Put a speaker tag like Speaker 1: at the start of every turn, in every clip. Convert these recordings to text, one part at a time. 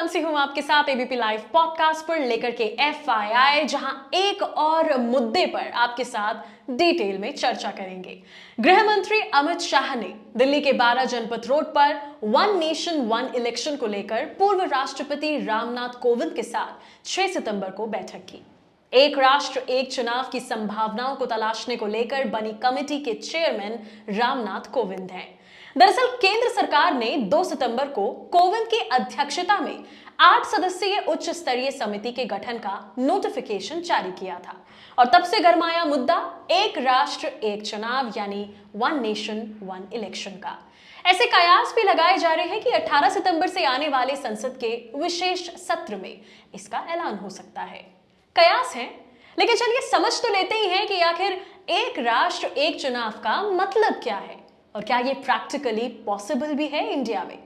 Speaker 1: मानसी हूं आपके साथ एबीपी लाइव पॉडकास्ट पर लेकर के एफआईआई, जहां एक और मुद्दे पर आपके साथ डिटेल में चर्चा करेंगे। गृह मंत्री अमित शाह ने दिल्ली के 12 जनपथ रोड पर वन नेशन वन इलेक्शन को लेकर पूर्व राष्ट्रपति रामनाथ कोविंद के साथ 6 सितंबर को बैठक की। एक राष्ट्र एक चुनाव की संभावनाओं को तलाशने को लेकर बनी कमेटी के चेयरमैन रामनाथ कोविंद हैं। दरअसल केंद्र सरकार ने 2 सितंबर को कोविंद की अध्यक्षता में 8 सदस्यीय उच्च स्तरीय समिति के गठन का नोटिफिकेशन जारी किया था और तब से गरमाया मुद्दा एक राष्ट्र एक चुनाव यानी वन नेशन वन इलेक्शन का। ऐसे कयास भी लगाए जा रहे हैं कि 18 सितंबर से आने वाले संसद के विशेष सत्र में इसका ऐलान हो सकता है। कयास है, लेकिन चलिए समझ तो लेते ही हैं कि आखिर एक राष्ट्र एक चुनाव का मतलब क्या है और क्या ये प्रैक्टिकली पॉसिबल भी है इंडिया में।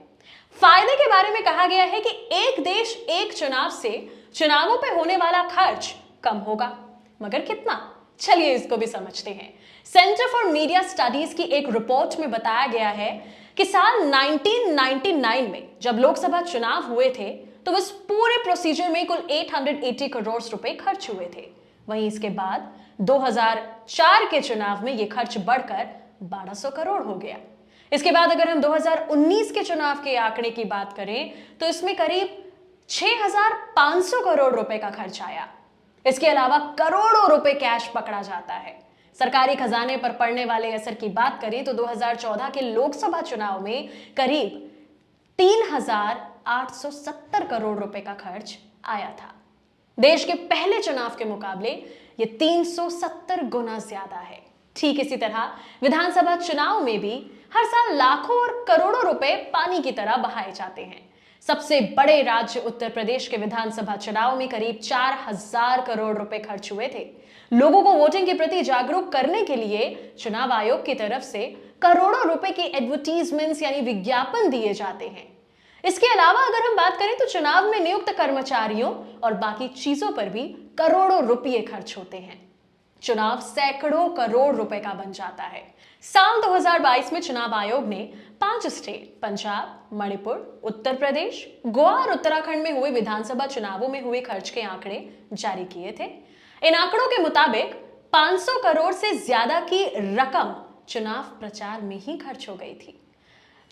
Speaker 1: फायदे के बारे में कहा गया है कि एक देश एक चुनाव से चुनावों पे होने वाला खर्च कम होगा, मगर कितना, चलिए इसको भी समझते हैं। सेंटर फॉर मीडिया स्टडीज की एक रिपोर्ट में बताया गया है कि साल 1999 में जब लोकसभा चुनाव हुए थे तो इस पूरे प्रोसीजर में कुल 880 करोड़ रुपए खर्च हुए थे। वहीं इसके बाद 2004 के चुनाव में यह खर्च बढ़कर 1200 करोड़ हो गया। इसके बाद अगर हम 2019 के चुनाव के आंकड़े की बात करें तो इसमें करीब 6500 करोड़ रुपए का खर्च आया। इसके अलावा करोड़ों रुपए कैश पकड़ा जाता है। सरकारी खजाने पर पड़ने वाले असर की बात करें तो 2014 के लोकसभा चुनाव में करीब 3870 करोड़ रुपए का खर्च आया था। देश के पहले चुनाव के मुकाबले यह 370 गुना ज्यादा है। ठीक इसी तरह विधानसभा चुनाव में भी हर साल लाखों और करोड़ों रुपए पानी की तरह बहाए जाते हैं। सबसे बड़े राज्य उत्तर प्रदेश के विधानसभा चुनाव में करीब 4000 करोड़ रुपए खर्च हुए थे। लोगों को वोटिंग के प्रति जागरूक करने के लिए चुनाव आयोग की तरफ से करोड़ों रुपए के एडवर्टीजमेंट्स यानी विज्ञापन दिए जाते हैं। इसके अलावा अगर हम बात करें तो चुनाव में नियुक्त कर्मचारियों और बाकी चीजों पर भी करोड़ों रुपये खर्च होते हैं। चुनाव सैकड़ों करोड़ रुपए का बन जाता है। साल 2022 में चुनाव आयोग ने 5 स्टेट पंजाब, मणिपुर, उत्तर प्रदेश, गोवा और उत्तराखंड में हुए विधानसभा चुनावों में हुए खर्च के आंकड़े जारी किए थे। इन आंकड़ों के मुताबिक 500 करोड़ से ज्यादा की रकम चुनाव प्रचार में ही खर्च हो गई थी।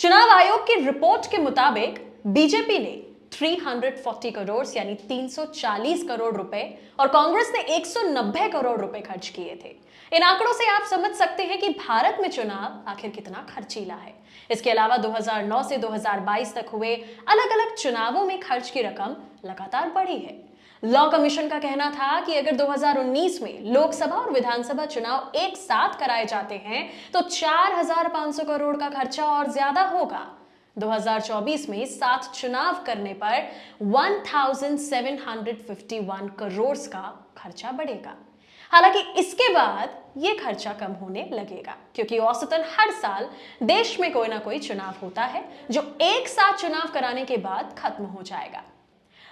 Speaker 1: चुनाव आयोग की रिपोर्ट के मुताबिक बीजेपी ने 340 करोड़ यानी 340 करोड़ रुपए और कांग्रेस ने 190 करोड़ रुपए खर्च किए थे। इन आंकड़ों से आप समझ सकते हैं कि भारत में चुनाव आखिर कितना खर्चीला है। इसके अलावा 2009 से 2022 तक हुए अलग अलग चुनावों में खर्च की रकम लगातार बढ़ी है। लॉ कमीशन का कहना था कि अगर 2019 में लोकसभा और विधानसभा चुनाव एक साथ कराए जाते हैं तो 4500 करोड़ का खर्चा और ज्यादा होगा। 2024 में 7 चुनाव करने पर 1751 करोड़ का खर्चा बढ़ेगा। हालांकि इसके बाद यह खर्चा कम होने लगेगा क्योंकि औसतन हर साल देश में कोई ना कोई चुनाव होता है जो एक साथ चुनाव कराने के बाद खत्म हो जाएगा।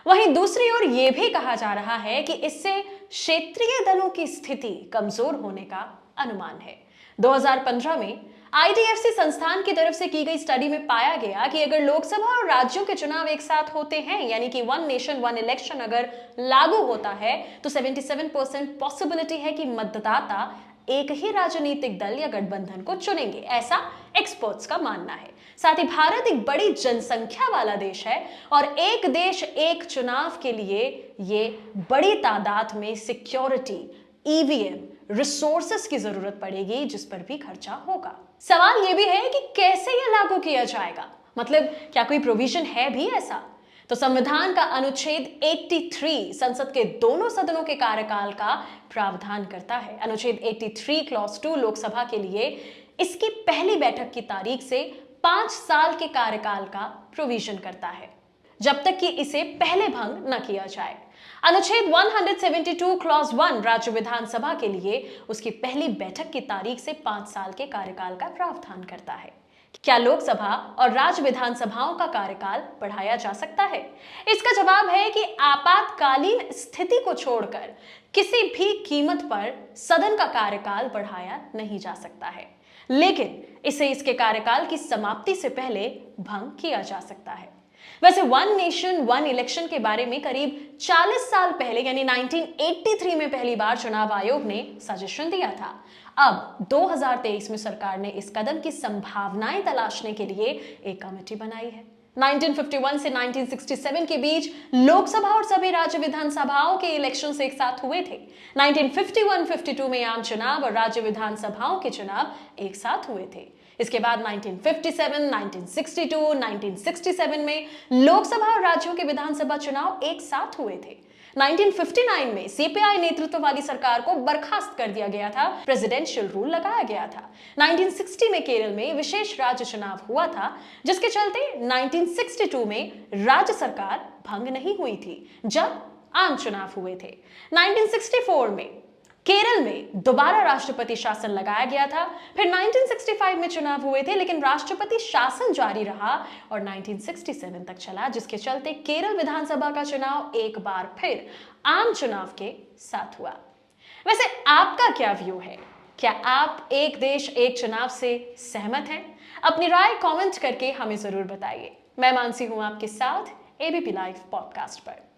Speaker 1: वहीं दूसरी ओर यह भी कहा जा रहा है कि इससे क्षेत्रीय दलों की स्थिति कमजोर होने का अनुमान है। 2015 में आईडीएफसी संस्थान की तरफ से की गई स्टडी में पाया गया कि अगर लोकसभा और राज्यों के चुनाव एक साथ होते हैं यानी कि वन नेशन वन इलेक्शन अगर लागू होता है तो 77% पॉसिबिलिटी है कि मतदाता एक ही राजनीतिक दल या गठबंधन को चुनेंगे, ऐसा एक्सपर्ट्स का मानना है। साथ ही भारत एक बड़ी जनसंख्या वाला देश है और एक देश एक चुनाव के लिए ये बड़ी तादाद में सिक्योरिटी, ईवीएम, रिसोर्सेस की जरूरत पड़ेगी जिस पर भी खर्चा होगा। सवाल यह भी है कि कैसे यह लागू किया जाएगा, मतलब क्या कोई प्रोविजन है भी ऐसा? तो संविधान का अनुच्छेद 83 संसद के दोनों सदनों के कार्यकाल का प्रावधान करता है। अनुच्छेद 83 क्लॉज 2 लोकसभा के लिए इसकी पहली बैठक की तारीख से 5 साल के कार्यकाल का प्रोविजन करता है, जब तक कि इसे पहले भंग न किया जाए। अनुच्छेद 172 क्लॉज 1 राज्य विधानसभा के लिए उसकी पहली बैठक की तारीख से 5 साल के कार्यकाल का प्रावधान करता है। क्या लोकसभा और राज्य विधानसभाओं का कार्यकाल बढ़ाया जा सकता है? इसका जवाब है कि आपातकालीन स्थिति को छोड़कर किसी भी कीमत पर सदन का कार्यकाल बढ़ाया नहीं जा सकता है, लेकिन इसे इसके कार्यकाल की समाप्ति से पहले भंग किया जा सकता है। वैसे वन नेशन वन इलेक्शन के बारे में करीब 40 साल पहले यानी 1983 में पहली बार चुनाव आयोग ने सजेशन दिया था। अब 2023 में सरकार ने इस कदम की संभावनाएं तलाशने के लिए एक कमेटी बनाई है। 1951 से 1967 के बीच लोकसभा और सभी राज्य विधानसभाओं के इलेक्शंस एक साथ हुए थे। 1951-52 में आम चुनाव और राज्य विधानसभाओं के चुनाव एक साथ हुए थे। इसके बाद 1957, 1962, 1967 में लोकसभा और राज्यों के विधानसभा चुनाव एक साथ हुए थे। 1959 में सीपीआई नेतृत्व वाली सरकार को बर्खास्त कर दिया गया था, प्रेसिडेंशियल रूल लगाया गया था। 1960 में केरल में विशेष राज्य चुनाव हुआ था, जिसके चलते 1962 में राज्य सरकार भंग नहीं हुई थी जब आम चुनाव हुए थे। 1964 में केरल में दोबारा राष्ट्रपति शासन लगाया गया था। फिर 1965 में चुनाव हुए थे, लेकिन राष्ट्रपति शासन जारी रहा और 1967 तक चला, जिसके चलते केरल विधानसभा का चुनाव एक बार फिर आम चुनाव के साथ हुआ। वैसे आपका क्या व्यू है? क्या आप एक देश एक चुनाव से सहमत हैं? अपनी राय कमेंट करके हमें जरूर बताइए। मैं मानसी हूं आपके साथ एबीपी लाइव पॉडकास्ट पर।